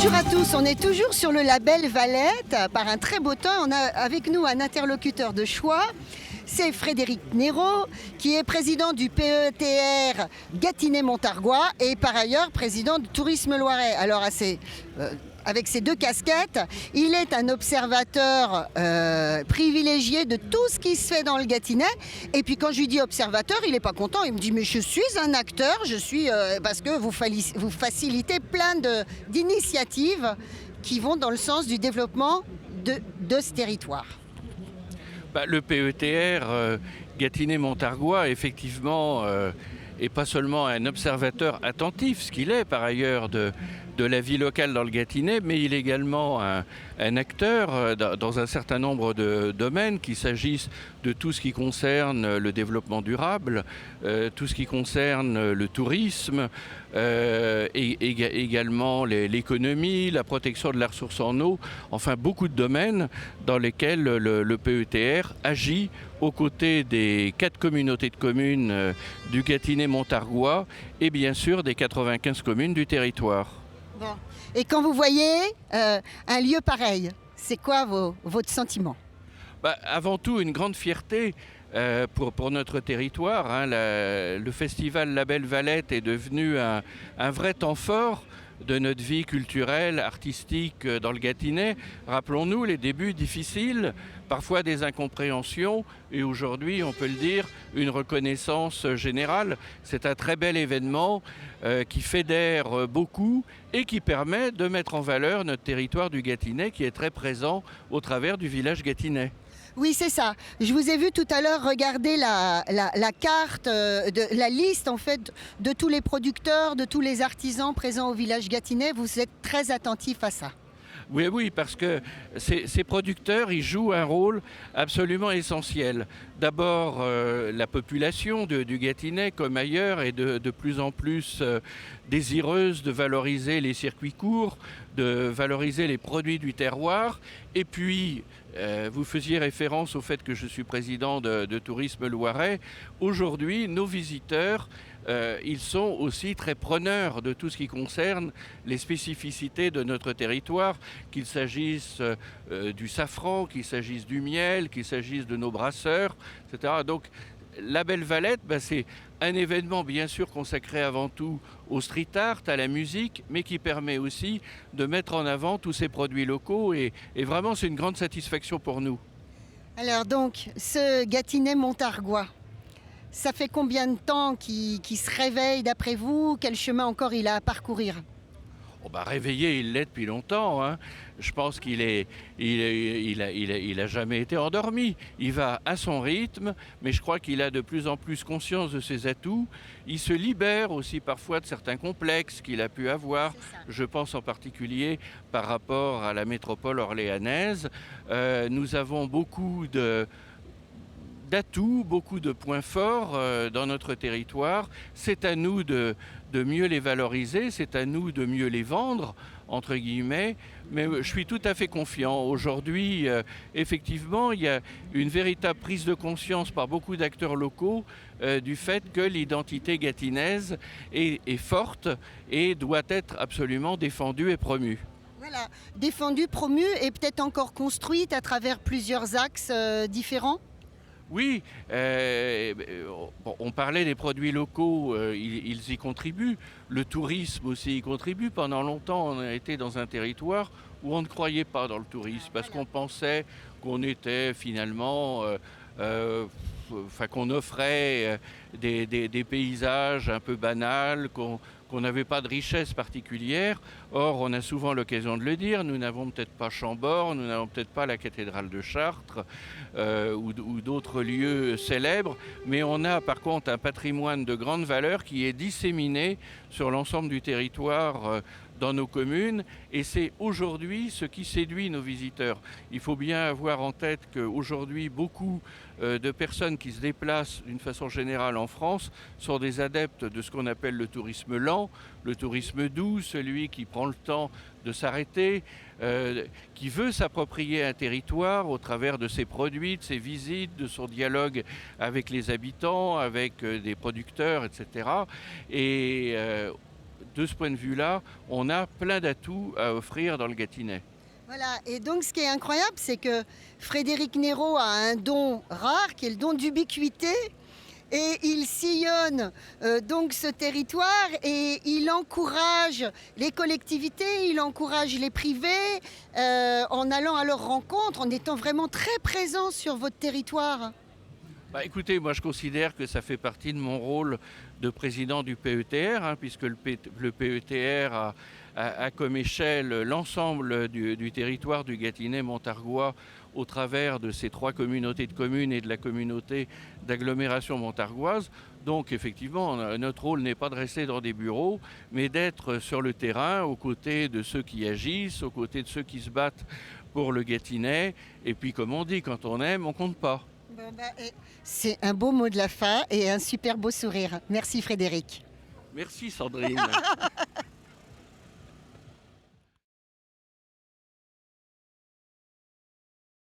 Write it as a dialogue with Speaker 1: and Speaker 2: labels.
Speaker 1: Bonjour à tous, on est toujours sur le label Valette par un très beau temps. On a avec nous un interlocuteur de choix, c'est Frédéric Néraud, qui est président du PETR Gâtinais-Montargois et par ailleurs président du Tourisme Loiret. Alors avec ces deux casquettes, il est un observateur privilégié de tout ce qui se fait dans le Gâtinais. Et puis quand je lui dis observateur, il n'est pas content. Il me dit mais je suis un acteur, parce que vous facilitez plein d'initiatives qui vont dans le sens du développement de ce territoire.
Speaker 2: Le PETR Gâtinais-Montargois, effectivement, est pas seulement un observateur attentif, ce qu'il est par ailleurs de la vie locale dans le Gâtinais, mais il est également un acteur dans un certain nombre de domaines, qu'il s'agisse de tout ce qui concerne le développement durable, tout ce qui concerne le tourisme, et également l'économie, la protection de la ressource en eau, enfin beaucoup de domaines dans lesquels le PETR agit aux côtés des 4 communautés de communes du Gâtinais-Montargois et bien sûr des 95 communes du territoire.
Speaker 1: Bon. Et quand vous voyez un lieu pareil, c'est quoi votre sentiment ?
Speaker 2: Avant tout, une grande fierté pour notre territoire. Hein. Le festival Label Valette est devenu un vrai temps fort de notre vie culturelle, artistique dans le Gâtinais. Rappelons-nous les débuts difficiles, parfois des incompréhensions, et aujourd'hui, on peut le dire, une reconnaissance générale. C'est un très bel événement qui fédère beaucoup et qui permet de mettre en valeur notre territoire du Gâtinais qui est très présent au travers du village gâtinais.
Speaker 1: Oui, c'est ça. Je vous ai vu tout à l'heure regarder la carte, la liste en fait de tous les producteurs, de tous les artisans présents au village gâtinais. Vous êtes très attentif à ça.
Speaker 2: Oui, parce que ces producteurs, ils jouent un rôle absolument essentiel. D'abord, la population du Gâtinais, comme ailleurs, est de plus en plus désireuse de valoriser les circuits courts, de valoriser les produits du terroir. Et puis, vous faisiez référence au fait que je suis président de Tourisme Loiret. Aujourd'hui, nos visiteurs, ils sont aussi très preneurs de tout ce qui concerne les spécificités de notre territoire, qu'il s'agisse du safran, qu'il s'agisse du miel, qu'il s'agisse de nos brasseurs, etc. Donc, Label Valette, c'est un événement bien sûr consacré avant tout au street art, à la musique, mais qui permet aussi de mettre en avant tous ces produits locaux et vraiment c'est une grande satisfaction pour nous.
Speaker 1: Alors donc, ce Gâtinais-Montargois, ça fait combien de temps qu'il se réveille d'après vous ? Quel chemin encore il a à parcourir ?
Speaker 2: Réveillé, il l'est depuis longtemps. Hein. Je pense qu'il a jamais été endormi. Il va à son rythme, mais je crois qu'il a de plus en plus conscience de ses atouts. Il se libère aussi parfois de certains complexes qu'il a pu avoir. Je pense en particulier par rapport à la métropole orléanaise. Nous avons beaucoup d'atouts, beaucoup de points forts dans notre territoire. C'est à nous de mieux les valoriser, c'est à nous de mieux les vendre, entre guillemets. Mais je suis tout à fait confiant. Aujourd'hui, effectivement, il y a une véritable prise de conscience par beaucoup d'acteurs locaux du fait que l'identité gâtinaise est forte et doit être absolument défendue et promue.
Speaker 1: Voilà, défendue, promue et peut-être encore construite à travers plusieurs axes différents ?
Speaker 2: Oui, on parlait des produits locaux, ils y contribuent. Le tourisme aussi y contribue. Pendant longtemps, on a été dans un territoire où on ne croyait pas dans le tourisme parce qu'on pensait qu'on était finalement, qu'on offrait des paysages un peu banals, qu'on n'avait pas de richesse particulière. Or, on a souvent l'occasion de le dire, nous n'avons peut-être pas Chambord, nous n'avons peut-être pas la cathédrale de Chartres ou d'autres lieux célèbres, mais on a par contre un patrimoine de grande valeur qui est disséminé sur l'ensemble du territoire dans nos communes, et c'est aujourd'hui ce qui séduit nos visiteurs. Il faut bien avoir en tête qu'aujourd'hui, beaucoup de personnes qui se déplacent d'une façon générale en France sont des adeptes de ce qu'on appelle le tourisme lent, le tourisme doux, celui qui prend le temps de s'arrêter, qui veut s'approprier un territoire au travers de ses produits, de ses visites, de son dialogue avec les habitants, avec des producteurs, etc. Et de ce point de vue-là, on a plein d'atouts à offrir dans le Gâtinais.
Speaker 1: Voilà, et donc ce qui est incroyable, c'est que Frédéric Neyraud a un don rare, qui est le don d'ubiquité, et il sillonne donc ce territoire et il encourage les collectivités, il encourage les privés en allant à leur rencontre, en étant vraiment très présent sur votre territoire.
Speaker 2: Bah, écoutez, moi je considère que ça fait partie de mon rôle de président du PETR, puisque le PETR a comme échelle l'ensemble du territoire du Gâtinais montargois au travers de ces 3 communautés de communes et de la communauté d'agglomération montargoise. Donc effectivement, notre rôle n'est pas de rester dans des bureaux, mais d'être sur le terrain, aux côtés de ceux qui agissent, aux côtés de ceux qui se battent pour le Gâtinais. Et puis comme on dit, quand on aime, on compte pas.
Speaker 1: Bon, c'est un beau mot de la fin et un super beau sourire. Merci Frédéric.
Speaker 2: Merci Sandrine.